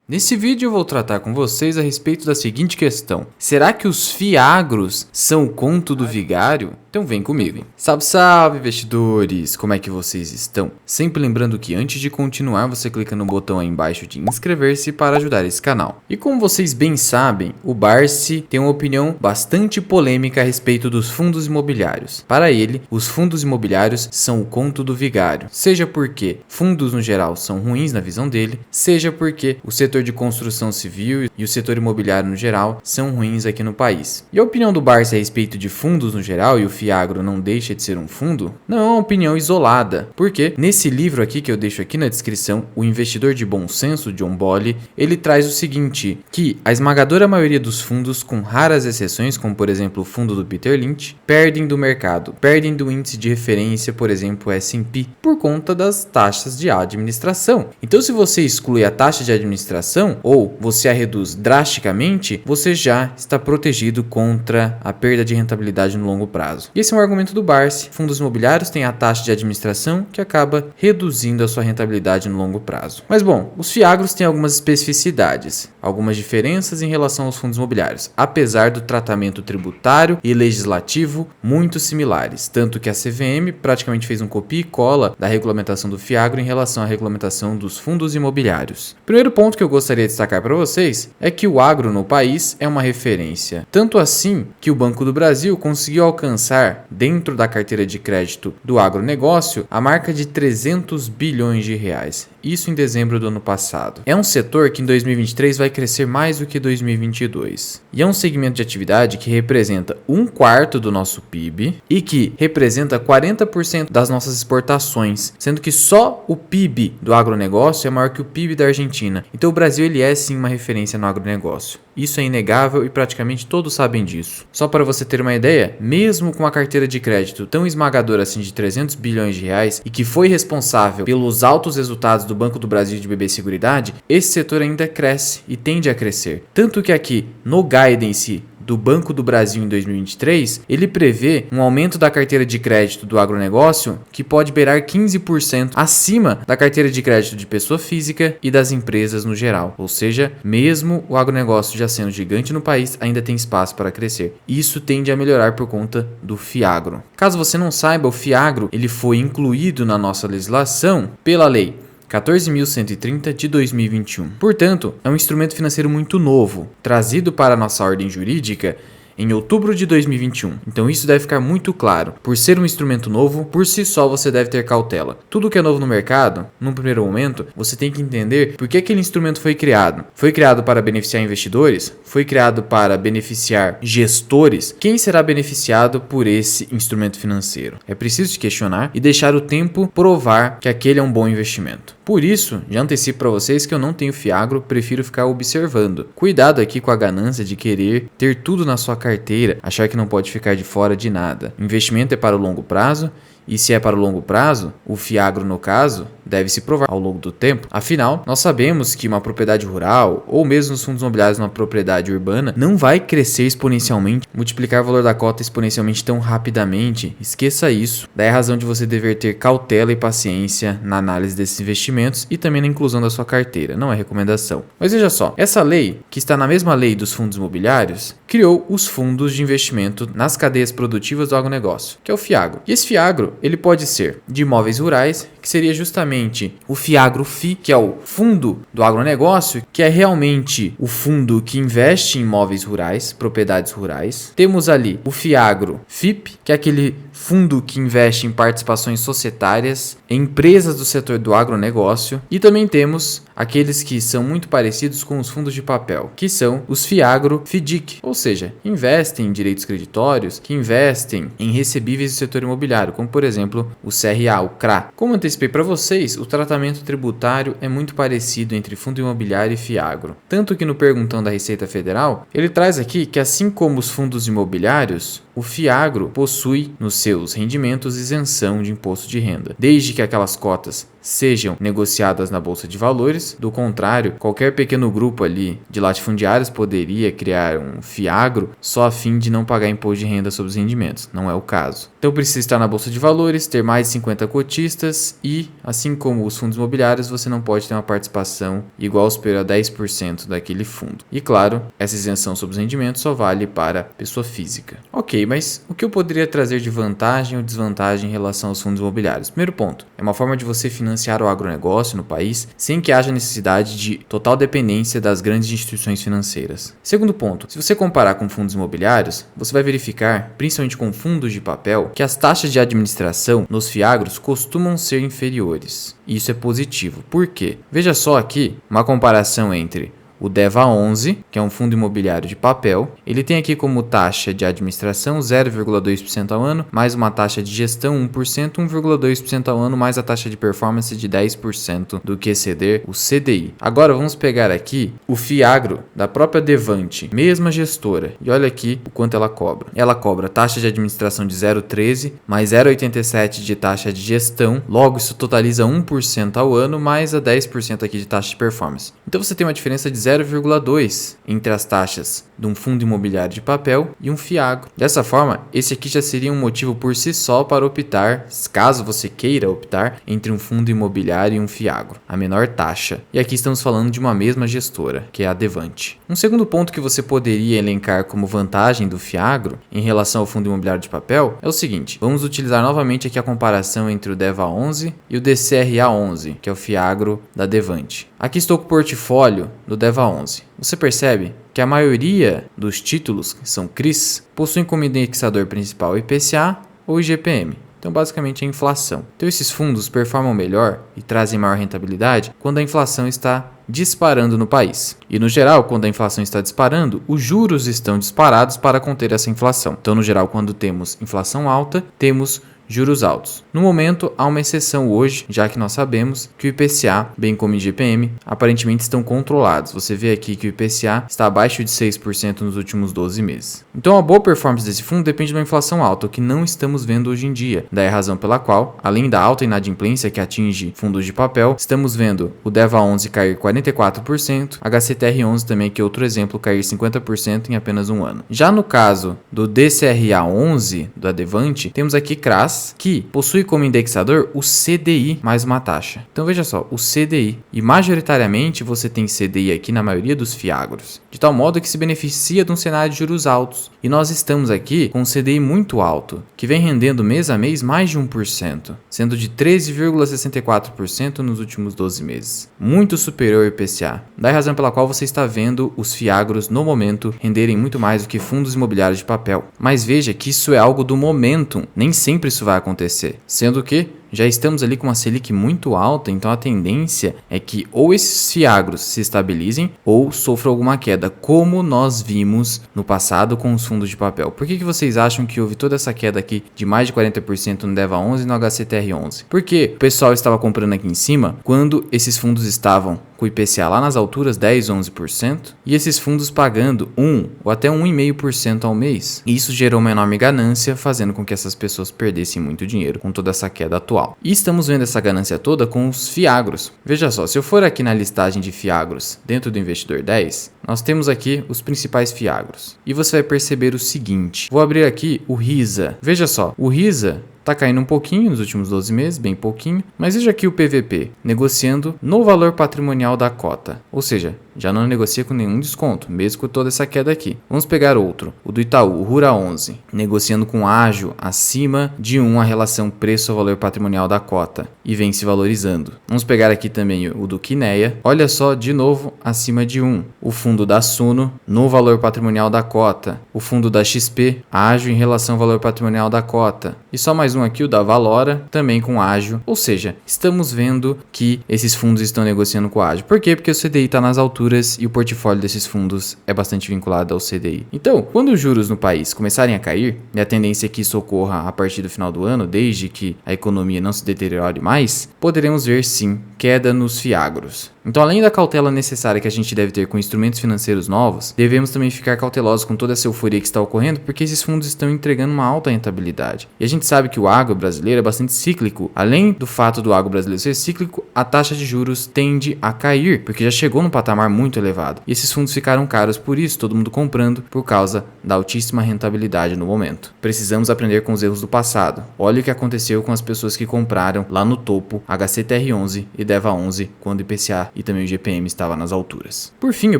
Nesse vídeo eu vou tratar com vocês a respeito da seguinte questão: será que os fiagros são o conto do vigário? Então vem comigo. Salve, salve, investidores! Como é que vocês estão? Sempre lembrando que antes de continuar, você clica no botão aí embaixo de inscrever-se para ajudar esse canal. E como vocês bem sabem, o Barsi tem uma opinião bastante polêmica a respeito dos fundos imobiliários. Para ele, os fundos imobiliários são o conto do vigário, seja porque fundos no geral são ruins na visão dele, seja porque o setor de construção civil e o setor imobiliário no geral são ruins aqui no país. E a opinião do Barsi a respeito de fundos no geral, e o fiagro não deixa de ser um fundo, não é uma opinião isolada, porque nesse livro aqui que eu deixo aqui na descrição, O Investidor de Bom Senso, John Bolle, ele traz o seguinte, que a esmagadora maioria dos fundos, com raras exceções, como por exemplo o fundo do Peter Lynch, perdem do mercado, perdem do índice de referência, por exemplo o S&P, por conta das taxas de administração. Então se você exclui a taxa de administração, ou você a reduz drasticamente, você já está protegido contra a perda de rentabilidade no longo prazo. E esse é um argumento do Barsi. Fundos imobiliários têm a taxa de administração que acaba reduzindo a sua rentabilidade no longo prazo. Mas bom, os fiagros têm algumas especificidades, algumas diferenças em relação aos fundos imobiliários, apesar do tratamento tributário e legislativo muito similares, tanto que a CVM praticamente fez um copia e cola da regulamentação do fiagro em relação à regulamentação dos fundos imobiliários. Primeiro ponto que eu gostaria de destacar para vocês é que o agro no país é uma referência, tanto assim que o Banco do Brasil conseguiu alcançar dentro da carteira de crédito do agronegócio a marca de 300 bilhões de reais. Isso em dezembro do ano passado. É um setor que em 2023 vai crescer mais do que 2022. E é um segmento de atividade que representa 1/4 do nosso PIB e que representa 40% das nossas exportações, sendo que só o PIB do agronegócio é maior que o PIB da Argentina. Então o Brasil ele é sim uma referência no agronegócio. Isso é inegável e praticamente todos sabem disso. Só para você ter uma ideia, mesmo com a carteira de crédito tão esmagadora assim de 300 bilhões de reais e que foi responsável pelos altos resultados do Banco do Brasil de BB Seguridade, esse setor ainda cresce e tende a crescer. Tanto que aqui no guidance do Banco do Brasil em 2023, ele prevê um aumento da carteira de crédito do agronegócio que pode beirar 15% acima da carteira de crédito de pessoa física e das empresas no geral. Ou seja, mesmo o agronegócio já sendo gigante no país, ainda tem espaço para crescer. Isso tende a melhorar por conta do fiagro. Caso você não saiba, o fiagro ele foi incluído na nossa legislação pela lei 14.130 de 2021. Portanto, é um instrumento financeiro muito novo, trazido para a nossa ordem jurídica em outubro de 2021. Então isso deve ficar muito claro. Por ser um instrumento novo, por si só você deve ter cautela. Tudo que é novo no mercado, num primeiro momento, você tem que entender por que aquele instrumento foi criado. Foi criado para beneficiar investidores? Foi criado para beneficiar gestores? Quem será beneficiado por esse instrumento financeiro? É preciso se questionar e deixar o tempo provar que aquele é um bom investimento. Por isso, já antecipo para vocês que eu não tenho fiagro, prefiro ficar observando. Cuidado aqui com a ganância de querer ter tudo na sua carteira, achar que não pode ficar de fora de nada. Investimento é para o longo prazo. E se é para o longo prazo, o fiagro no caso deve se provar ao longo do tempo. Afinal, nós sabemos que uma propriedade rural, ou mesmo os fundos imobiliários numa propriedade urbana, não vai crescer exponencialmente, multiplicar o valor da cota exponencialmente tão rapidamente. Esqueça isso. Daí a razão de você dever ter cautela e paciência na análise desses investimentos e também na inclusão da sua carteira. Não é recomendação. Mas veja só, essa lei, que está na mesma lei dos fundos imobiliários, criou os fundos de investimento nas cadeias produtivas do agronegócio, que é o fiagro. E esse fiagro ele pode ser de imóveis rurais, que seria justamente o Fiagro-FI, que é o fundo do agronegócio, que é realmente o fundo que investe em imóveis rurais, propriedades rurais. Temos ali o Fiagro-FIP, que é aquele fundo que investe em participações societárias em empresas do setor do agronegócio. E também temos aqueles que são muito parecidos com os fundos de papel, que são os Fiagro-FIDIC, ou seja, investem em direitos creditórios, que investem em recebíveis do setor imobiliário, como por exemplo o CRA, o CRA. Como antecipei para vocês, o tratamento tributário é muito parecido entre fundo imobiliário e fiagro. Tanto que no perguntão da Receita Federal, ele traz aqui que assim como os fundos imobiliários, o FIAGRO possui nos seus rendimentos isenção de imposto de renda, desde que aquelas cotas sejam negociadas na Bolsa de Valores. Do contrário, qualquer pequeno grupo ali de latifundiários poderia criar um FIAGRO só a fim de não pagar imposto de renda sobre os rendimentos. Não é o caso. Então precisa estar na Bolsa de Valores, ter mais de 50 cotistas e, assim como os fundos imobiliários, você não pode ter uma participação igual ou superior a 10% daquele fundo. E claro, essa isenção sobre os rendimentos só vale para pessoa física. Ok, mas o que eu poderia trazer de vantagem ou desvantagem em relação aos fundos imobiliários? Primeiro ponto, é uma forma de você financiar o agronegócio no país sem que haja necessidade de total dependência das grandes instituições financeiras. Segundo ponto, se você comparar com fundos imobiliários, você vai verificar, principalmente com fundos de papel, que as taxas de administração nos FIAGROS costumam ser inferiores. E isso é positivo. Por quê? Veja só aqui uma comparação entre o DEVA11, que é um fundo imobiliário de papel, ele tem aqui como taxa de administração 0,2% ao ano, mais uma taxa de gestão 1%, 1,2% ao ano, mais a taxa de performance de 10% do que exceder o CDI. Agora vamos pegar aqui o FIAGRO da própria Devante, mesma gestora, e olha aqui o quanto ela cobra. Ela cobra taxa de administração de 0,13, mais 0,87 de taxa de gestão, logo isso totaliza 1% ao ano, mais a 10% aqui de taxa de performance. Então você tem uma diferença de 0,2 entre as taxas de um fundo imobiliário de papel e um FIAGRO. Dessa forma, esse aqui já seria um motivo por si só para optar, caso você queira optar, entre um fundo imobiliário e um FIAGRO, a menor taxa. E aqui estamos falando de uma mesma gestora, que é a Devante. Um segundo ponto que você poderia elencar como vantagem do FIAGRO em relação ao fundo imobiliário de papel é o seguinte: vamos utilizar novamente aqui a comparação entre o DEVA11 e o DCRA11, que é o FIAGRO da Devante. Aqui estou com o portfólio do DEVA11. Você percebe que a maioria dos títulos, que são CRIs, possuem como indexador principal IPCA ou IGPM. Então, basicamente, é a inflação. Então, esses fundos performam melhor e trazem maior rentabilidade quando a inflação está disparando no país. E, no geral, quando a inflação está disparando, os juros estão disparados para conter essa inflação. Então, no geral, quando temos inflação alta, temos juros altos. No momento, há uma exceção hoje, já que nós sabemos que o IPCA, bem como o IGPM, aparentemente estão controlados. Você vê aqui que o IPCA está abaixo de 6% nos últimos 12 meses. Então, a boa performance desse fundo depende de uma inflação alta, o que não estamos vendo hoje em dia. Daí a razão pela qual, além da alta inadimplência que atinge fundos de papel, estamos vendo o DEVA11 cair 44%, HCTR11 também, que é outro exemplo, cair 50% em apenas um ano. Já no caso do DCRA11, da Devante, temos aqui CRAs, que possui como indexador o CDI mais uma taxa. Então veja só, o CDI. E majoritariamente você tem CDI aqui na maioria dos FIAGROS, de tal modo que se beneficia de um cenário de juros altos. E nós estamos aqui com um CDI muito alto, que vem rendendo mês a mês mais de 1%, sendo de 13,64% nos últimos 12 meses. Muito superior ao IPCA. Daí a razão pela qual você está vendo os FIAGROS no momento renderem muito mais do que fundos imobiliários de papel. Mas veja que isso é algo do momentum, nem sempre isso vai acontecer, sendo que já estamos ali com uma Selic muito alta, então a tendência é que ou esses FIAGROS se estabilizem ou sofram alguma queda, como nós vimos no passado com os fundos de papel. Por que vocês acham que houve toda essa queda aqui de mais de 40% no DEVA11 e no HCTR11? Porque o pessoal estava comprando aqui em cima quando esses fundos estavam com o IPCA lá nas alturas 10, 11%, e esses fundos pagando 1 ou até 1,5% ao mês. E isso gerou uma enorme ganância, fazendo com que essas pessoas perdessem muito dinheiro com toda essa queda atual. E estamos vendo essa ganância toda com os FIAGROS. Veja só, se eu for aqui na listagem de FIAGROS dentro do Investidor 10, nós temos aqui os principais FIAGROS. E você vai perceber o seguinte, vou abrir aqui o RISA. Veja só, o RISA está caindo um pouquinho nos últimos 12 meses, bem pouquinho, mas veja aqui o PVP, negociando no valor patrimonial da cota, ou seja, já não negocia com nenhum desconto, mesmo com toda essa queda aqui. Vamos pegar outro, o do Itaú, o RURA 11, negociando com ágio acima de 1 a relação preço ao valor patrimonial da cota, e vem se valorizando. Vamos pegar aqui também o do Quineia, olha só, de novo, acima de 1. O fundo da Suno, no valor patrimonial da cota. O fundo da XP, ágio em relação ao valor patrimonial da cota. E só mais um aqui, o da Valora, também com ágio. Ou seja, estamos vendo que esses fundos estão negociando com ágio. Por quê? Porque o CDI está nas alturas e o portfólio desses fundos é bastante vinculado ao CDI. Então, quando os juros no país começarem a cair, e a tendência é que isso ocorra a partir do final do ano, desde que a economia não se deteriore mais, poderemos ver sim queda nos FIAGROS. Então, além da cautela necessária que a gente deve ter com instrumentos financeiros novos, devemos também ficar cautelosos com toda essa euforia que está ocorrendo, porque esses fundos estão entregando uma alta rentabilidade. E a gente sabe que o agro brasileiro é bastante cíclico. Além do fato do agro brasileiro ser cíclico, a taxa de juros tende a cair, porque já chegou num patamar muito elevado. E esses fundos ficaram caros por isso, todo mundo comprando por causa da altíssima rentabilidade no momento. Precisamos aprender com os erros do passado. Olha o que aconteceu com as pessoas que compraram lá no topo HCTR11 e DEVA11 quando o IPCA e também o IGPM estava nas alturas. Por fim, eu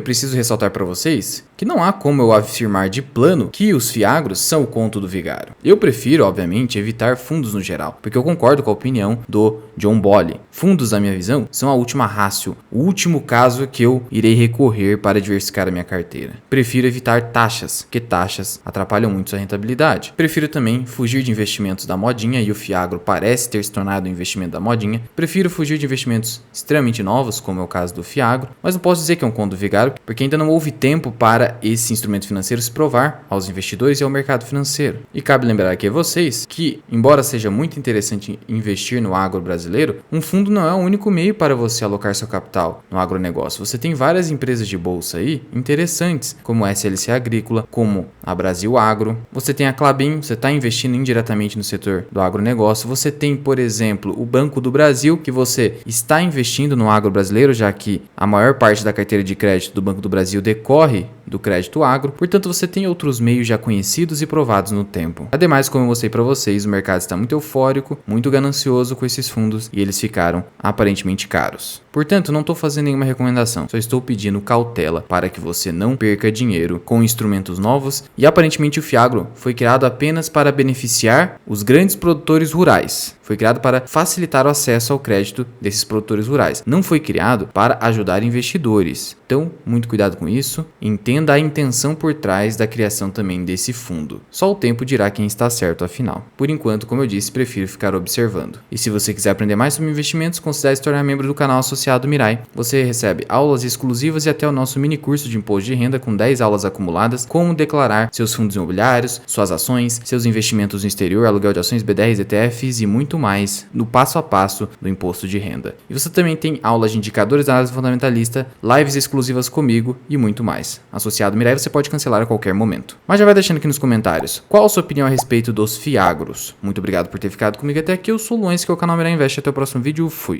preciso ressaltar para vocês que não há como eu afirmar de plano que os fiagros são o conto do vigário. Eu prefiro, obviamente, evitar fundos no geral, porque eu concordo com a opinião do John Bolly. Fundos, na minha visão, são a última rácio, o último caso que eu irei recorrer para diversificar a minha carteira. Prefiro evitar taxas, porque taxas atrapalham muito sua rentabilidade. Prefiro também fugir de investimentos da modinha, e o fiagro parece ter se tornado um investimento da modinha. Prefiro fugir de investimentos extremamente novos, como é o caso do fiagro, mas não posso dizer que é um conto do vigário, porque ainda não houve tempo para esse instrumento financeiro se provar aos investidores e ao mercado financeiro. E cabe lembrar aqui a vocês que, embora seja muito interessante investir no agro brasileiro, um fundo não é o único meio para você alocar seu capital no agronegócio. Você tem várias empresas de bolsa aí interessantes, como a SLC Agrícola, como a Brasil Agro. Você tem a Klabin, você está investindo indiretamente no setor do agronegócio. Você tem, por exemplo, o Banco do Brasil, que você está investindo no agro brasileiro, já que a maior parte da carteira de crédito do Banco do Brasil decorre do crédito agro, portanto você tem outros meios já conhecidos e provados no tempo. Ademais, como eu mostrei para vocês, o mercado está muito eufórico, muito ganancioso com esses fundos e eles ficaram aparentemente caros. Portanto, não estou fazendo nenhuma recomendação, só estou pedindo cautela para que você não perca dinheiro com instrumentos novos, e aparentemente o fiagro foi criado apenas para beneficiar os grandes produtores rurais. Foi criado para facilitar o acesso ao crédito desses produtores rurais. Não foi criado para ajudar investidores. Então, muito cuidado com isso. Entenda a intenção por trás da criação também desse fundo. Só o tempo dirá quem está certo afinal. Por enquanto, como eu disse, prefiro ficar observando. E se você quiser aprender mais sobre investimentos, considere se tornar membro do canal associado Mirai. Você recebe aulas exclusivas e até o nosso mini curso de imposto de renda com 10 aulas acumuladas, como declarar seus fundos imobiliários, suas ações, seus investimentos no exterior, aluguel de ações, BDRs, ETFs e muito mais no passo a passo do imposto de renda. E você também tem aulas de indicadores da análise fundamentalista, lives exclusivas comigo e muito mais. Associado Mirai você pode cancelar a qualquer momento. Mas já vai deixando aqui nos comentários qual a sua opinião a respeito dos fiagros. Muito obrigado por ter ficado comigo até aqui. Eu sou o Luan, esse que é o canal Mirai Invest. Até o próximo vídeo. Fui!